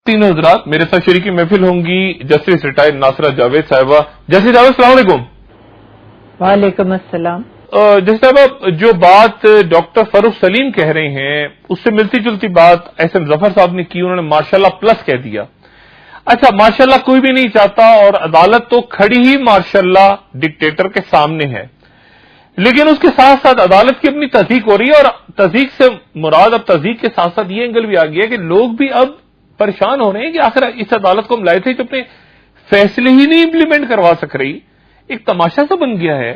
तीनों हजरात मेरे साथ शरीकी महफिल होंगी जस्टिस रिटायर्ड नासरा जावेद साहिबा। जस्टिस जावेद अस्सलाम वालेकुम। वालेकुम अस्सलाम। जस्टिस साहिबा, जो बात डॉक्टर फरूख सलीम कह रहे हैं उससे मिलती जुलती बात एसएम जफर साहब ने की, उन्होंने मार्शाल्लाह प्लस कह दिया। अच्छा, मार्शाल्लाह कोई भी नहीं चाहता और अदालत तो खड़ी ही मार्शाल्लाह डिक्टेटर के सामने है, लेकिन उसके साथ साथ अदालत की अपनी तहकीक हो रही है। और तहकीक से मुराद अब तहकीक के साथ साथ ये एंगल भी आ गया कि लोग भी अब परेशान हो रहे हैं कि आखिर इस अदालत को हम लाए थे जो अपने फैसले ही नहीं इंप्लीमेंट करवा सक रही। एक तमाशा सा बन गया है,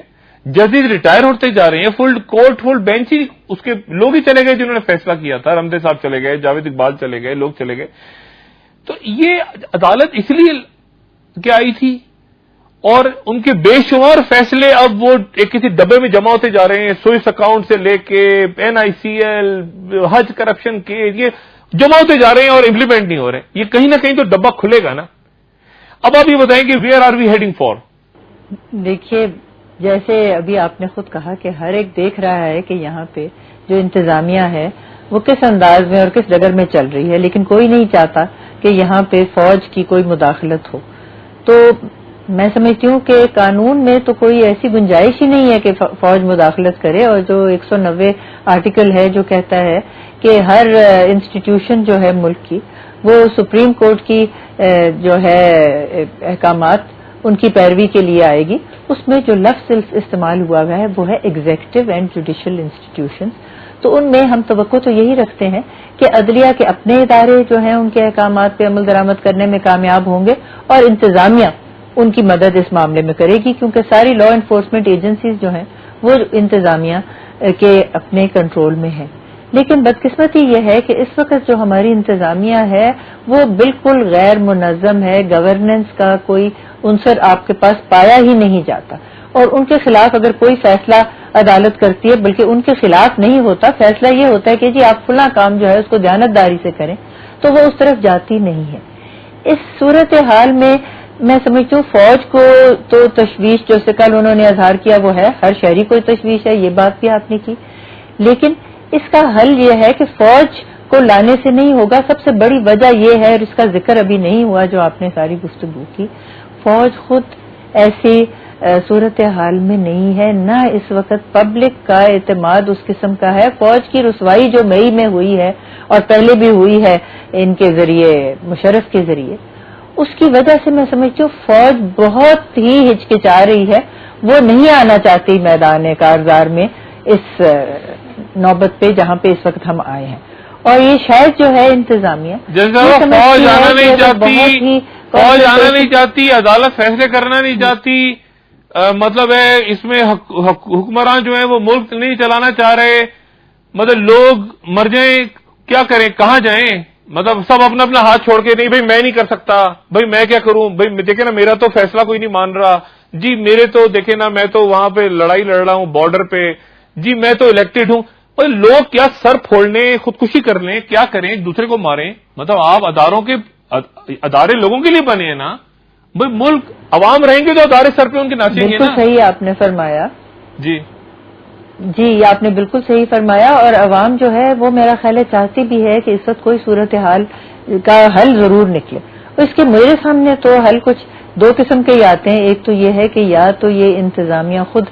जजेस रिटायर होते जा रहे हैं, फुल कोर्ट फुल बेंच ही उसके लोग ही चले गए जिन्होंने फैसला किया था। रमदे साहब चले गए, जावेद इकबाल चले गए, लोग चले गए। तो ये अदालत इसलिए क्या आई थी और उनके बेशुमार फैसले अब वो एक किसी डब्बे में जमा होते जा रहे हैं। स्विस अकाउंट से लेके NICL, हज करप्शन के, ये जमा होते जा रहे हैं और इंप्लीमेंट नहीं हो रहे। ये कहीं ना कहीं तो डब्बा खुलेगा ना। अब आप ये बताएं कि where are we heading for? देखिए, जैसे अभी आपने खुद कहा कि हर एक देख रहा है कि यहाँ पे जो इंतजामिया है वो किस अंदाज में और किस डगर में चल रही है, लेकिन कोई नहीं चाहता कि यहाँ पे फौज की कोई मुदाखलत हो। तो मैं समझती हूँ कि कानून में तो कोई ऐसी गुंजाइश ही नहीं है कि फौज मुदाखलत करे। और जो 190 आर्टिकल है जो कहता है कि हर इंस्टीट्यूशन जो है मुल्क की वो सुप्रीम कोर्ट की जो है अहकामात उनकी पैरवी के लिए आएगी, उसमें जो लफ्ज इस्तेमाल हुआ है वो है एग्जीक्यूटिव एंड जुडिशियल इंस्टीट्यूशंस। तो उनमें हम तवक्को तो यही रखते हैं कि अदलिया के अपने इदारे जो हैं उनके अहकामात पे अमल दरामद करने में कामयाब होंगे और इंतजामिया उनकी मदद इस मामले में करेगी, क्योंकि सारी लॉ एनफोर्समेंट एजेंसीज जो हैं वो इंतजामिया के अपने कंट्रोल में है। लेकिन बदकिस्मती ये है कि इस वक्त जो हमारी इंतजामिया है वो बिल्कुल गैर मुनज़्ज़म है। गवर्नेंस का कोई उनसर आपके पास पाया ही नहीं जाता और उनके खिलाफ अगर कोई फैसला अदालत करती है, बल्कि उनके खिलाफ नहीं होता, फैसला ये होता है कि जी आप फला काम जो है उसको दयानतदारी से करें, तो वो उस तरफ जाती नहीं है। इस सूरत हाल में मैं समझती हूँ फौज को तो तशवीश जैसे कल उन्होंने अजहार किया वो है, हर शहरी को तशवीश है, ये बात भी आपने की। लेकिन इसका हल ये है कि फौज को लाने से नहीं होगा। सबसे बड़ी वजह यह है, और इसका जिक्र अभी नहीं हुआ जो आपने सारी गुफ्तगू की, फौज खुद ऐसी सूरत हाल में नहीं है, ना इस वक्त पब्लिक का एतमाद उस किस्म का है। फौज की रुसवाई जो मई में हुई है और पहले भी हुई है इनके जरिए, मुशर्रफ के जरिए, उसकी वजह से मैं समझती हूँ फौज बहुत ही हिचकिचा रही है। वो नहीं आना चाहती मैदान कारजार में इस नौबत पे जहाँ पे इस वक्त हम आए हैं। और ये शायद जो है इंतजामिया फौज आना नहीं चाहती, फौज आना नहीं चाहती, अदालत फैसले करना नहीं चाहती, मतलब है इसमें हुक्मरान जो है वो मुल्क नहीं चलाना चाह रहे। मतलब लोग मर जाएं, क्या करें, कहाँ जाएं? मतलब सब अपना अपना हाथ छोड़ के, नहीं भाई मैं नहीं कर सकता, भाई मैं क्या करूं, भाई देखे ना मेरा तो फैसला कोई नहीं मान रहा जी, मेरे तो देखे ना मैं तो वहां पे लड़ाई लड़ रहा हूं बॉर्डर पे जी, मैं तो इलेक्टेड हूं। भाई लोग क्या सर फोड़ लें, खुदकुशी कर लें, क्या करें, एक दूसरे को मारें? मतलब आप अदारे लोगों के लिए बने हैं ना भाई, मुल्क अवाम रहेंगे तो अदारे सर पे उनके नाचेंगे ना। बिल्कुल सही आपने फरमाया जी जी, आपने बिल्कुल सही फरमाया। और अवाम जो है वो मेरा ख्याल चाहती भी है कि इस वक्त कोई सूरत हाल का हल जरूर निकले। और इसके मेरे सामने तो हल कुछ दो किस्म के ही आते हैं। एक तो ये है कि या तो ये इंतजामिया खुद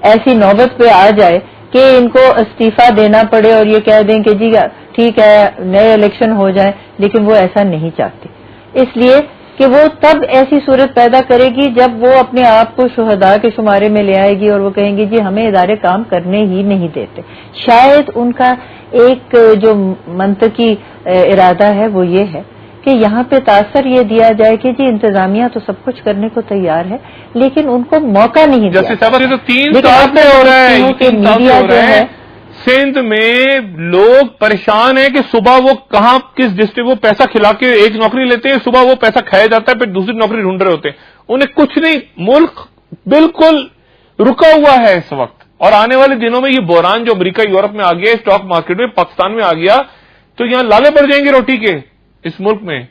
ऐसी नौबत पे आ जाए कि इनको इस्तीफा देना पड़े और ये कह दें कि जी ठीक है नए इलेक्शन हो जाए, लेकिन वो ऐसा नहीं चाहती, इसलिए कि वो तब ऐसी सूरत पैदा करेगी जब वो अपने आप को शुहदा के शुमारे में ले आएगी और वो कहेंगी जी हमें इदारे काम करने ही नहीं देते। शायद उनका एक जो मंतकी इरादा है वो ये है कि यहाँ पे तासर ये दिया जाए कि जी इंतजामिया तो सब कुछ करने को तैयार है, लेकिन उनको मौका नहीं दिया। तो 3 साल में हो रहा है कि मीडिया जो है सिंध में लोग परेशान है कि सुबह वो कहां किस डिस्ट्रिक्ट, वो पैसा खिला के एक नौकरी लेते हैं, सुबह वो पैसा खाया जाता है, फिर दूसरी नौकरी ढूंढ रहे होते हैं, उन्हें कुछ नहीं, मुल्क बिल्कुल रुका हुआ है इस वक्त। और आने वाले दिनों में ये बहरान जो अमेरिका यूरोप में आ गया, स्टॉक मार्केट में, पाकिस्तान में आ गया, तो यहां लाले पड़ जाएंगे रोटी के इस मुल्क में।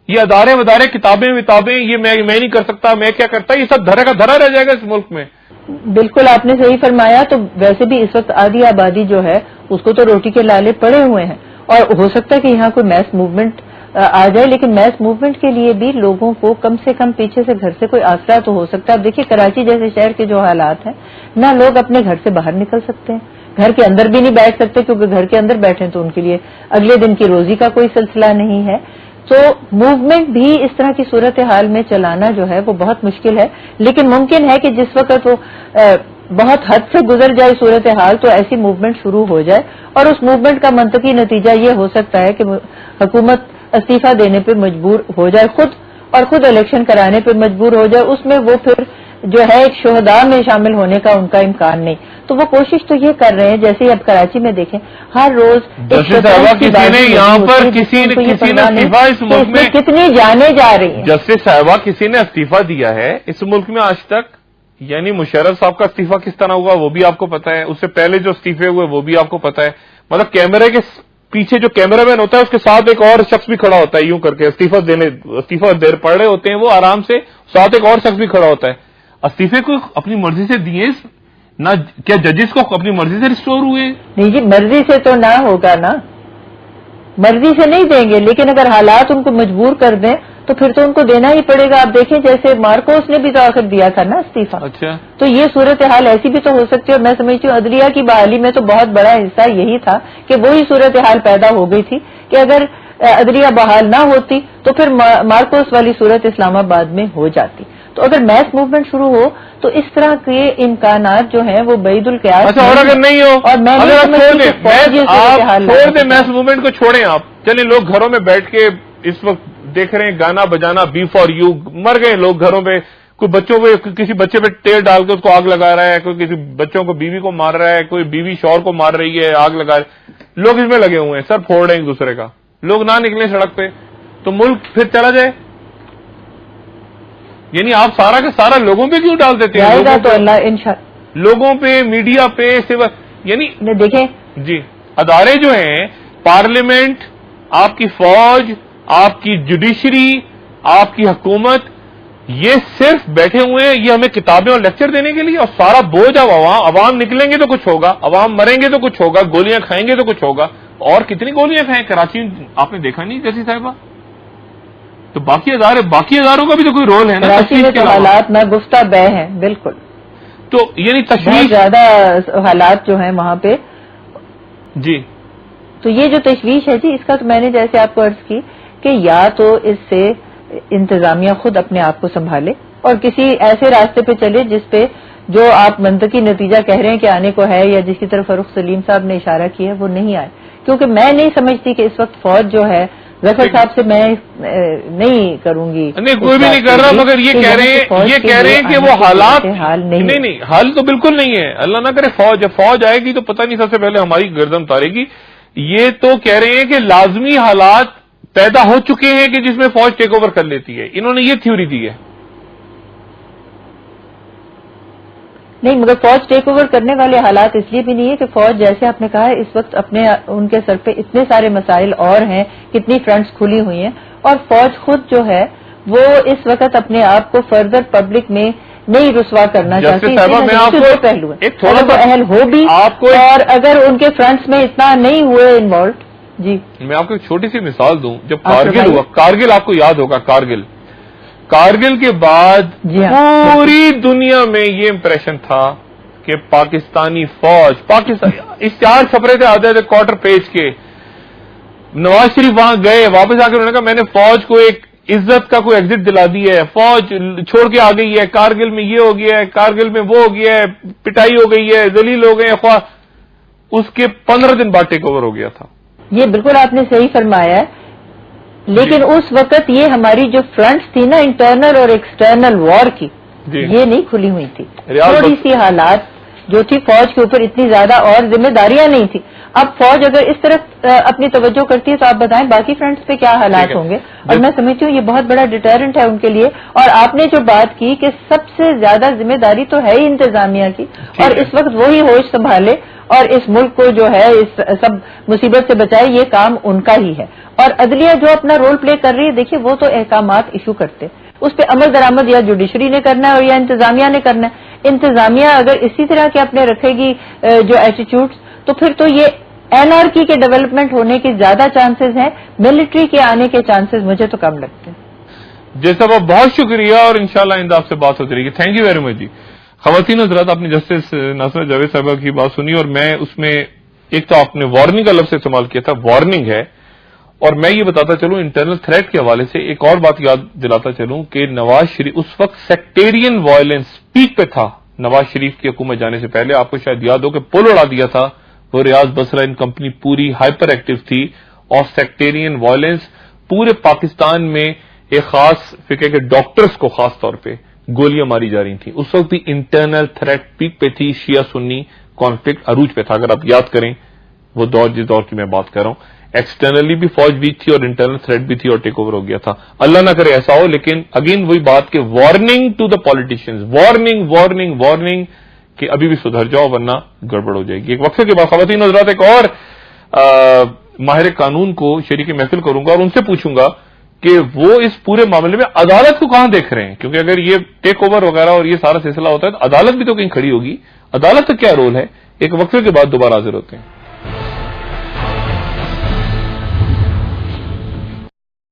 ये अदारे वदारे, किताबें विताबें, ये मैं नहीं कर सकता, मैं क्या करता, ये सब धरा का धरा रह जाएगा इस मुल्क में। बिल्कुल आपने सही फरमाया। तो वैसे भी इस वक्त आधी आबादी जो है उसको तो रोटी के लाले पड़े हुए हैं और हो सकता है कि यहाँ कोई मैस मूवमेंट آ جائے، لیکن میس موومنٹ کے لیے بھی لوگوں کو کم سے کم پیچھے سے گھر سے کوئی آسرا تو ہو سکتا ہے. اب دیکھیے کراچی جیسے شہر کے جو حالات ہیں، نہ لوگ اپنے گھر سے باہر نکل سکتے ہیں، گھر کے اندر بھی نہیں بیٹھ سکتے، کیونکہ گھر کے اندر بیٹھیں تو ان کے لیے اگلے دن کی روزی کا کوئی سلسلہ نہیں ہے. تو موومنٹ بھی اس طرح کی صورتحال میں چلانا جو ہے وہ بہت مشکل ہے. لیکن ممکن ہے کہ جس وقت وہ بہت حد سے گزر جائے صورتحال تو ایسی موومنٹ شروع ہو جائے، اور اس موومنٹ کا منطقی نتیجہ یہ ہو سکتا ہے کہ حکومت استعفیٰ دینے پہ مجبور ہو جائے خود الیکشن کرانے پہ مجبور ہو جائے. اس میں وہ پھر جو ہے ایک شہداء میں شامل ہونے کا ان کا امکان نہیں. تو وہ کوشش تو یہ کر رہے ہیں، جیسے اب کراچی میں دیکھیں ہر روز کتنی جانیں جا رہی ہیں. جسٹس صاحبہ کسی نے استعفیٰ دیا ہے اس ملک میں آج تک؟ یعنی مشرف صاحب کا استعفیٰ کس طرح ہوا وہ بھی آپ کو پتا ہے، اس سے پہلے جو استعفے ہوئے وہ بھی آپ کو پتا ہے. مطلب کیمرے کے پیچھے جو کیمرہ مین ہوتا ہے اس کے ساتھ ایک اور شخص بھی کھڑا ہوتا ہے، یوں کر کے استعفیٰ دیر پڑ رہے ہوتے ہیں وہ آرام سے، ساتھ ایک اور شخص بھی کھڑا ہوتا ہے. استعفے کو اپنی مرضی سے دیے نہ؟ کیا ججز کو اپنی مرضی سے ریسٹور ہوئے؟ نہیں جی، مرضی سے تو نہ ہوگا نا، مرضی سے نہیں دیں گے، لیکن اگر حالات ان کو مجبور کر دیں تو پھر تو ان کو دینا ہی پڑے گا. آپ دیکھیں جیسے مارکوس نے بھی تو آخر دیا تھا نا استعفیٰ. اچھا، تو یہ صورتحال ایسی بھی تو ہو سکتی ہے. اور میں سمجھتی ہوں عدلیہ کی بحالی میں تو بہت بڑا حصہ یہی تھا کہ وہی صورتحال پیدا ہو گئی تھی کہ اگر عدلیہ بحال نہ ہوتی تو پھر مارکوس والی صورت اسلام آباد میں ہو جاتی. تو اگر میس موومنٹ شروع ہو تو اس طرح کے امکانات جو ہیں وہ بعید القیاس. اچھا، اور اگر نہیں ہو، اور میں چھوڑ دیں میس موومنٹ کو، چھوڑیں آپ. چلیں لوگ گھروں میں بیٹھ کے اس وقت دیکھ رہے ہیں گانا بجانا، بی فار یو. مر گئے لوگ گھروں پہ، کوئی بچوں پہ کسی بچے پہ تیل ڈال کے اس کو آگ لگا رہا ہے، کوئی کسی بچوں کو بیوی کو مار رہا ہے، کوئی بیوی شوہر کو مار رہی ہے آگ لگا رہے. لوگ اس میں لگے ہوئے ہیں، سر پھوڑ رہے ہیں ایک دوسرے کا. لوگ نہ نکلیں سڑک پہ تو ملک پھر چلا جائے. یعنی آپ سارا کا سارا لوگوں پہ کیوں ڈال دیتے ہیں؟ تو اللہ لوگوں پہ، میڈیا پہ، یعنی دیکھیں جی ادارے جو ہیں، پارلیمنٹ، آپ کی فوج، آپ کی جوڈیشری، آپ کی حکومت، یہ صرف بیٹھے ہوئے ہیں یہ ہمیں کتابیں اور لیکچر دینے کے لیے، اور سارا بوجھ اب عوام نکلیں گے تو کچھ ہوگا، عوام مریں گے تو کچھ ہوگا، گولیاں کھائیں گے تو کچھ ہوگا. اور کتنی گولیاں کھائیں کراچی آپ نے دیکھا نہیں جیسی صاحبہ؟ تو باقی اداروں کا بھی تو کوئی رول ہے نا. کراچی میں تو حالات نہ گفتہ بے ہیں بالکل. تو یعنی بہت زیادہ حالات جو ہیں وہاں پہ. جی تو یہ جو تشویش ہے جی، اس کا تو میں نے جیسے آپ کو عرض کی کہ یا تو اس سے انتظامیہ خود اپنے آپ کو سنبھالے اور کسی ایسے راستے پہ چلے جس پہ جو آپ منطقی نتیجہ کہہ رہے ہیں کہ آنے کو ہے، یا جس کی طرف فاروق سلیم صاحب نے اشارہ کیا ہے وہ نہیں آئے. کیونکہ میں نہیں سمجھتی کہ اس وقت فوج جو ہے، ظفر صاحب سے میں نہیں کروں گی، نہیں کوئی بھی نہیں کر رہا، مگر یہ کہہ رہے ہیں کہ وہ حالات نہیں، حال تو بالکل نہیں ہے. اللہ نہ کرے فوج آئے گی تو پتہ نہیں سب سے پہلے ہماری گردن اتارے گی. یہ تو کہہ رہے ہیں کہ لازمی حالات پیدا ہو چکے ہیں کہ جس میں فوج ٹیک اوور کر لیتی ہے. انہوں نے یہ تھیوری دی ہے. نہیں، مگر فوج ٹیک اوور کرنے والے حالات اس لیے بھی نہیں ہے کہ فوج، جیسے آپ نے کہا ہے، اس وقت ان کے سر پہ اتنے سارے مسائل اور ہیں، کتنی فرنٹس کھلی ہوئی ہیں، اور فوج خود جو ہے وہ اس وقت اپنے آپ کو فردر پبلک میں نہیں رسوا کرنا چاہتی. دو پہلو ہیں، تھوڑا تو اہل ہو بھی، اور اگر ان کے فرنٹس میں اتنا نہیں ہوئے انوالوڈ. جی میں آپ کو ایک چھوٹی سی مثال دوں. جب کارگل ہوا، کارگل آپ کو یاد ہوگا، کارگل کے بعد پوری دنیا میں یہ امپریشن تھا کہ پاکستانی فوج، اشتہار چھپرے تھے آدھے کوارٹر پیج کے. نواز شریف وہاں گئے، واپس آ کر انہوں نے کہا میں نے فوج کو ایک عزت کا کوئی ایگزٹ دلا دی ہے، فوج چھوڑ کے آ گئی ہے، کارگل میں یہ ہو گیا ہے، کارگل میں وہ ہو گیا ہے، پٹائی ہو گئی ہے، ذلیل ہو گئے ہیں. اس کے 15 دن بعد ٹیک اوور ہو گیا تھا. یہ بالکل آپ نے صحیح فرمایا ہے، لیکن اس وقت یہ ہماری جو فرنٹس تھی نا انٹرنل اور ایکسٹرنل وار کی، یہ نہیں کھلی ہوئی تھی. تھوڑی سی حالات جو تھی فوج کے اوپر اتنی زیادہ اور ذمہ داریاں نہیں تھی. اب فوج اگر اس طرف اپنی توجہ کرتی ہے تو آپ بتائیں باقی فرنٹس پہ کیا حالات ہوں گے. اور میں سمجھتی ہوں یہ بہت بڑا ڈیٹرنٹ ہے ان کے لیے. اور آپ نے جو بات کی کہ سب سے زیادہ ذمہ داری تو ہے ہی انتظامیہ کی، اور اس وقت وہی ہوش سنبھالے اور اس ملک کو جو ہے اس سب مصیبت سے بچائے، یہ کام ان کا ہی ہے. اور عدلیہ جو اپنا رول پلے کر رہی ہے، دیکھیے وہ تو احکامات ایشو کرتے، اس پہ عمل درآمد یا جوڈیشری نے کرنا ہے اور یا انتظامیہ نے کرنا ہے. انتظامیہ اگر اسی طرح کے اپنے رکھے گی جو ایٹیٹیوڈز، تو پھر تو یہ एनआरकी के डेवलपमेंट होने के ज्यादा चांसेस हैं, मिलिट्री के आने के चांसेस मुझे तो कम लगते हैं। जय साहब बहुत शुक्रिया और इंशाल्लाह इंदा आपसे बात होती रहेगी। थैंक यू वेरी मच जी। खवातीन हजरात, आपने जस्टिस नासरा जावेद साहबा की बात सुनी और मैं उसमें एक तो आपने वार्निंग का लफ्ज इस्तेमाल किया था, वार्निंग है, और मैं ये बताता चलूं इंटरनल थ्रेट के हवाले से एक और बात याद दिलाता चलूं कि नवाज शरीफ उस वक्त सेक्टेरियन वायलेंस पीक पे था। नवाज शरीफ की हुकूमत जाने से पहले आपको शायद याद हो कि पुल उड़ा दिया था, वो रियाज बसरा इन कंपनी पूरी हाइपर एक्टिव थी और सेक्टेरियन वायलेंस पूरे पाकिस्तान में एक खास फिक्र के डॉक्टर्स को खास तौर पे गोलियां मारी जा रही थी। उस वक्त भी इंटरनल थ्रेट पीक पे थी, शिया सुन्नी कॉन्फ्लिक्ट अरूज पे था। अगर आप याद करें वो दौर जिस दौर की मैं बात कर रहा हूं, एक्सटर्नली भी फौज वीक थी और इंटरनल थ्रेट भी थी और टेक ओवर हो गया था। अल्लाह ना करे ऐसा हो, लेकिन अगेन वही बात कि warning to the politicians, warning warning warning कि अभी भी सुधर जाओ वरना गड़बड़ हो जाएगी। एक वक्फे के बाद खवातीन हज़रात एक और माहिर कानून को शरीक महफिल करूंगा और उनसे पूछूंगा कि वो इस पूरे मामले में अदालत को कहां देख रहे हैं, क्योंकि अगर ये टेक ओवर वगैरह और ये सारा सिलसिला होता है तो अदालत भी तो कहीं खड़ी होगी। अदालत का क्या रोल है? एक वक्फे के बाद दोबारा हाजिर होते हैं।